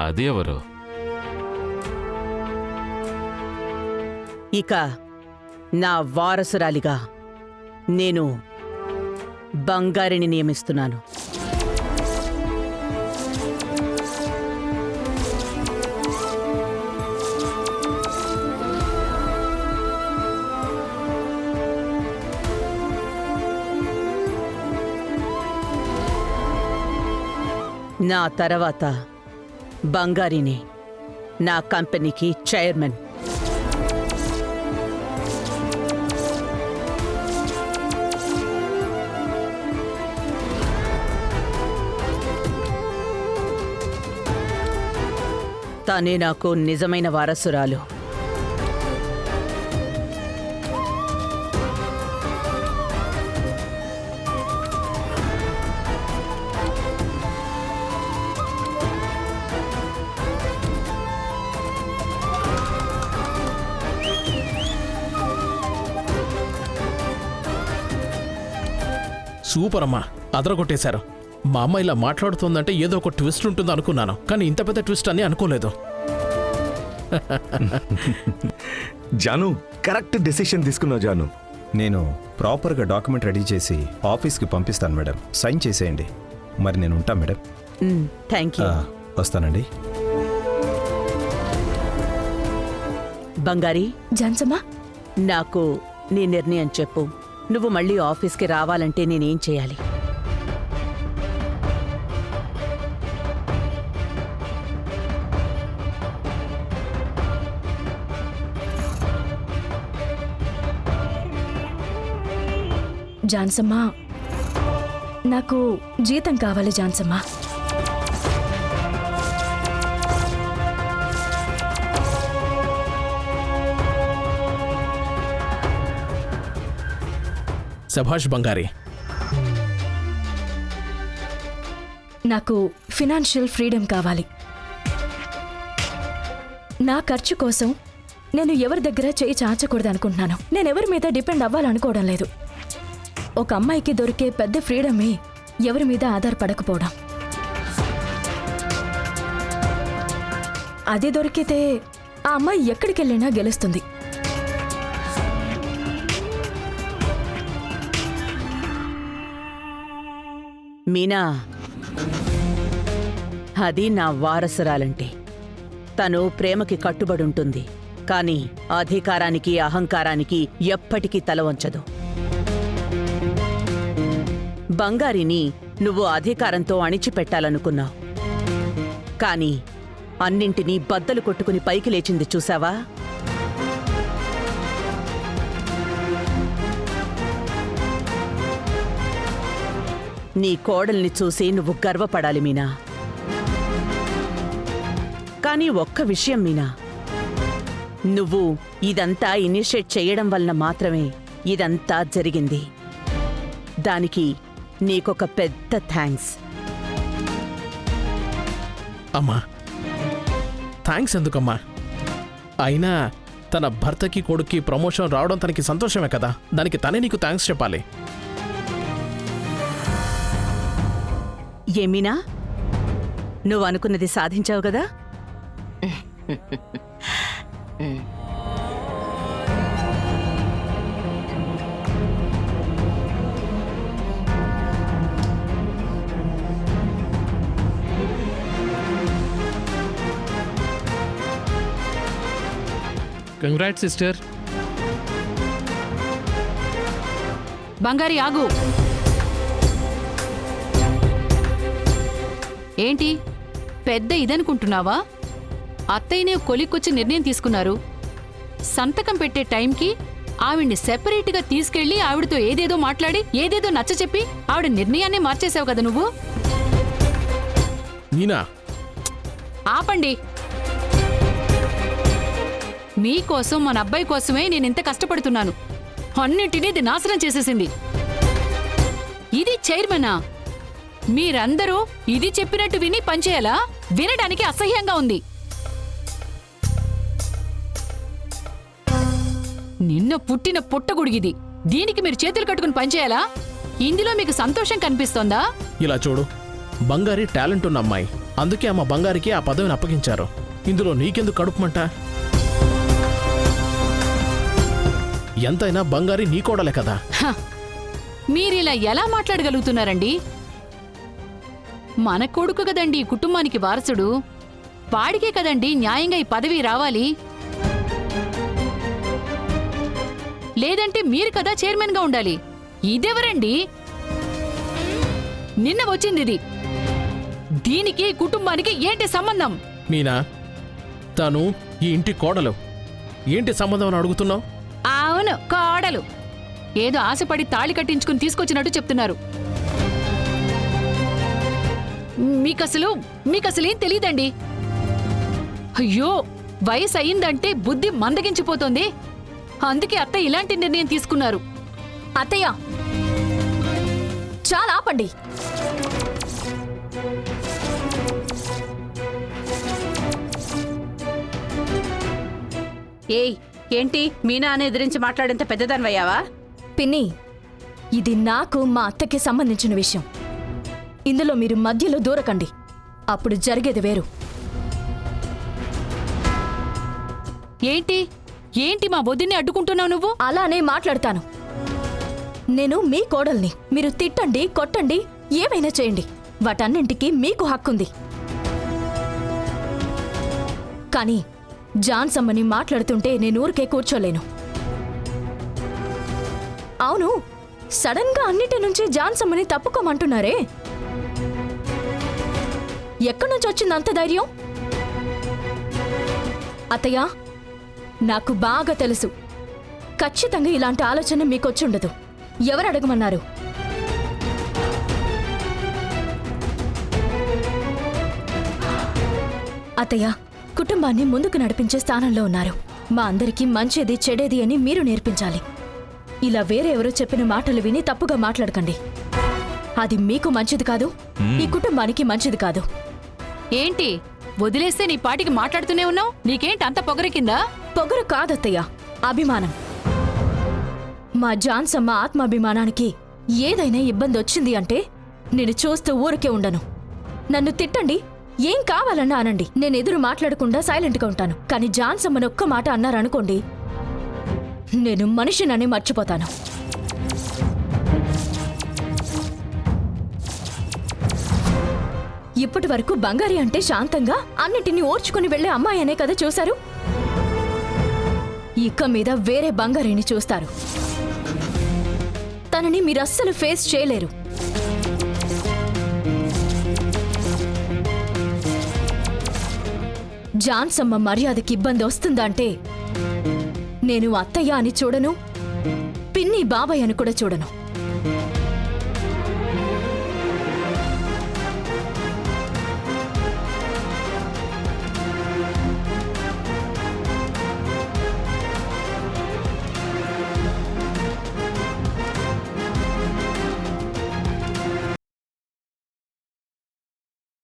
అది ఎవరు? ఇక నా వారసురాలిగా నేను బంగారిని నియమిస్తున్నాను. నా తర్వాత బంగారిని నా కంపెనీకి చైర్మన్. తనే నాకు నిజమైన వారసురాలు. సూపర్ అమ్మా, అదరగొట్టేశారు. మా అమ్మ ఇలా మాట్లాడుతుందంటే ఏదో ఒక ట్విస్ట్ ఉంటుంది అనుకున్నాను, కానీ ఇంత పెద్ద ట్విస్ట్ అని అనుకోలేదు. జాను, కరెక్ట్ డెసిషన్ తీసుకున్నావు జాను. నేను ప్రాపర్గా డాక్యుమెంట్ రెడీ చేసి ఆఫీస్కి పంపిస్తాను మేడం, సైన్ చేసేయండి. మరి నేను ఉంటాను మేడం. Thank you. వస్తానండి. బంగారి, జాన్సమ్మా, నాకు నీ నిర్ణయం చెప్పు. నువ్వు మళ్ళీ ఆఫీస్కి రావాలంటే నేనేం చేయాలి? జాన్సమ్మా, నాకు జీతం కావాలి జాన్సమ్మా. శభాష్ బంగారి. నాకు ఫినాన్షియల్ ఫ్రీడమ్ కావాలి. నా ఖర్చు కోసం నేను ఎవరి దగ్గర చేయి చాచకూడదు అనుకుంటున్నాను. నేను ఎవరి మీద డిపెండ్ అవ్వాలనుకోవడం లేదు. ఒక అమ్మాయికి దొరికే పెద్ద ఫ్రీడమే ఎవరి మీద ఆధారపడకపోవడం. అది దొరికితే ఆ అమ్మాయి ఎక్కడికెళ్ళినా గెలుస్తుంది. మీనా, అది నా వారసురాలంటే. తను ప్రేమకి కట్టుబడుంటుంది, కానీ అధికారానికి అహంకారానికి ఎప్పటికీ తల వంచదు. బంగారిని నువ్వు అధికారంతో అణిచిపెట్టాలనుకున్నావు, కానీ అన్నింటినీ బద్దలు కొట్టుకుని పైకి లేచింది చూసావా? నీ కోడల్ని చూసి నువ్వు గర్వపడాలి మీనా. కానీ ఒక్క విషయం మీనా, నువ్వు ఇదంతా ఇనిషియేట్ చేయడం వలన మాత్రమే ఇదంతా జరిగింది. దానికి నీకొక పెద్ద థ్యాంక్స్. అమ్మా, థ్యాంక్స్ ఎందుకమ్మా? అయినా తన భర్తకి కొడుక్కి ప్రమోషన్ రావడం తనకి సంతోషమే కదా, దానికి తనే నీకు థ్యాంక్స్ చెప్పాలి. ఏమీనా, నువ్వు అనుకున్నది సాధించావు కదా? Congrats sister. బంగారి ఆగు. ఏంటి పెద్ద ఇదనుకుంటున్నావా? అత్తయ్యనే కొలిక్కొచ్చి నిర్ణయం తీసుకున్నారు. సంతకం పెట్టే టైంకి ఆవిడ్ని సెపరేట్గా తీసుకెళ్లి ఆవిడతో ఏదేదో మాట్లాడి ఏదేదో నచ్చచెప్పి ఆవిడ నిర్ణయాన్ని మార్చేశావు కదా నువ్వు. మీనా, ఆపండి. మీకోసం మన అబ్బాయి కోసమే నేనింత కష్టపడుతున్నాను. అన్నింటినీ ఇది నాశనం చేసేసింది. ఇది చైర్మనా? మీరందరూ ఇది చెప్పినట్టు విని పనిచేయాలా? వినడానికి అసహ్యంగా ఉంది. నిన్న పుట్టిన పుట్టగుడిగిది. దీనికి మీరు చేతులు కట్టుకుని పనిచేయాలా? ఇందులో మీకు సంతోషం కనిపిస్తోందా? ఇలా చూడు, బంగారి టాలెంట్ ఉన్న అమ్మాయి. అందుకే అమ్మ బంగారికి ఆ పదవిని అప్పగించారు. ఇందులో నీకెందుకు కడుపుమంట? ఎంతైనా బంగారి నీ కోడలే కదా. మీరిలా ఎలా మాట్లాడగలుగుతున్నారండి? మన కొడుకు కదండి ఈ కుటుంబానికి వారసుడు. వాడికే కదండి న్యాయంగా ఈ పదవి రావాలి. లేదంటే మీరు కదా చైర్మన్గా ఉండాలి. ఇదెవరండి? నిన్న వచ్చింది ఇది. దీనికి కుటుంబానికి ఏంటి సంబంధం? మీనా, తను ఈ ఇంటి కోడలు. ఏంటి సంబంధం అని అడుగుతున్నావు? అవును, కోడలు. ఏదో ఆశపడి తాళి కట్టించుకుని తీసుకొచ్చినట్టు చెప్తున్నారు. మీకసలేం తెలీదండి. అయ్యో, వయసు అయిందంటే బుద్ధి మందగించిపోతోంది. అందుకే అత్త ఇలాంటి నిర్ణయం తీసుకున్నారు. అత్తయ్య, చాలా ఆపండి. ఏయ్, ఏంటి మీనాని ఎదిరించి మాట్లాడేంత పెద్దదానివయ్యావా? పిన్ని, ఇది నాకు మా అత్తకి సంబంధించిన విషయం. ఇందులో మీరు మధ్యలో దూరకండి. అప్పుడు జరిగేది వేరు. ఏంటి మా బొద్దుని అడ్డుకుంటున్నావు నువ్వు? అలానే మాట్లాడతాను. నేను మీ కోడల్ని. మీరు తిట్టండి, కొట్టండి, ఏమైనా చేయండి. వాటన్నింటికి మీకు హక్కుంది. కానీ జాన్సమ్మని మాట్లాడుతుంటే నేను ఊరికే కూర్చోలేను. అవును, సడన్ గా అన్నిటి నుంచి జాన్సమ్మని తప్పుకోమంటున్నారే. ఎక్కడి నుంచి వచ్చింది అంత ధైర్యం? అత్తయ్య, నాకు బాగా తెలుసు, ఖచ్చితంగా ఇలాంటి ఆలోచన మీకొచ్చుండదు. ఎవరు అడగమన్నారు? అత్తయ్య, కుటుంబాన్ని ముందుకు నడిపించే స్థానంలో ఉన్నారు. మా అందరికీ మంచిది చెడేది అని మీరు నేర్పించాలి. ఇలా వేరే ఎవరో చెప్పిన మాటలు విని తప్పుగా మాట్లాడకండి. అది మీకు మంచిది కాదు, ఈ కుటుంబానికి మంచిది కాదు. ఏంటి, వదిలేస్తే నీ పాటికి మాట్లాడుతూనే ఉన్నావు? నీకేంటి అంత పొగరికిందా? పొగరు కాదత్తయ్య, అభిమానం. మా జాన్సమ్మ ఆత్మాభిమానానికి ఏదైనా ఇబ్బంది వచ్చింది అంటే నేను చూస్తూ ఊరికే ఉండను. నన్ను తిట్టండి, ఏం కావాలన్నా అనండి, నేను ఎదురు మాట్లాడకుండా సైలెంట్గా ఉంటాను. కానీ జాన్సమ్మని ఒక్క మాట అన్నారనుకోండి, నేను మనిషినని మర్చిపోతాను. ఇప్పటి వరకు బంగారి అంటే శాంతంగా అన్నిటినీ ఓర్చుకుని వెళ్లే అమ్మాయి అనే కదా చూశారు. ఇక మీద వేరే బంగారిని చూస్తారు. తనని మీరు అస్సలు ఫేస్ చేయలేరు. జాన్సమ్మ మర్యాదకి ఇబ్బంది వస్తుందంటే నేను అత్తయ్య అని చూడను, పిన్ని బాబాయ్ అని కూడా చూడను.